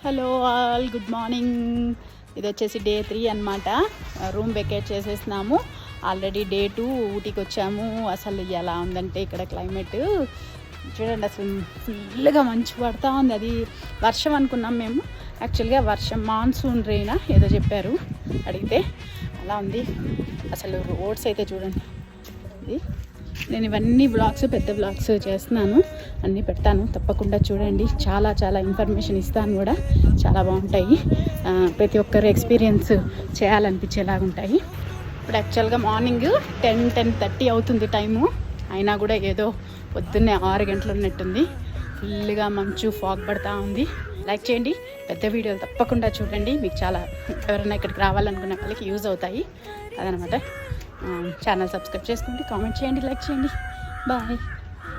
Hello all, good morning. ఇది వచ్చేసి day 3 అనమాట. రూమ్ వెకేట్ చేసేసినాము. ఆల్రెడీ డే 2 ఊటీకి వచ్చాము. అసలు ఎలా ఉందంటే ఇక్కడ క్లైమేట్ చూడండి, అసలు ఫుల్గా మంచు పడుతూ ఉంది. అది వర్షం అనుకున్నాం మేము, యాక్చువల్గా వర్షం మాన్సూన్ రెయిన్ ఏదో చెప్పారు అడిగితే. అలా ఉంది అసలు. రోడ్స్ అయితే చూడండి. ఇది నేను ఇవన్నీ బ్లాగ్స్, పెద్ద బ్లాగ్స్ చేస్తున్నాను, అన్నీ పెడతాను, తప్పకుండా చూడండి. చాలా చాలా ఇన్ఫర్మేషన్ ఇస్తాను కూడా, చాలా బాగుంటాయి. ప్రతి ఒక్కరు ఎక్స్పీరియన్స్ చేయాలనిపించేలాగా ఉంటాయి. ఇప్పుడు యాక్చువల్గా మార్నింగ్ 10:30 అవుతుంది టైము. అయినా కూడా ఏదో పొద్దున్నే 6 గంటలు ఉన్నట్టుంది. ఫుల్గా మంచు, ఫాగ్ పడుతూ ఉంది. లైక్ చేయండి, పెద్ద వీడియోలు తప్పకుండా చూడండి. మీకు చాలా, ఎవరైనా ఇక్కడికి రావాలనుకున్న వాళ్ళకి యూజ్ అవుతాయి అదనమాట. ఛానల్ సబ్స్క్రైబ్ చేసుకోండి, కామెంట్ చేయండి, లైక్ చేయండి. బాయ్.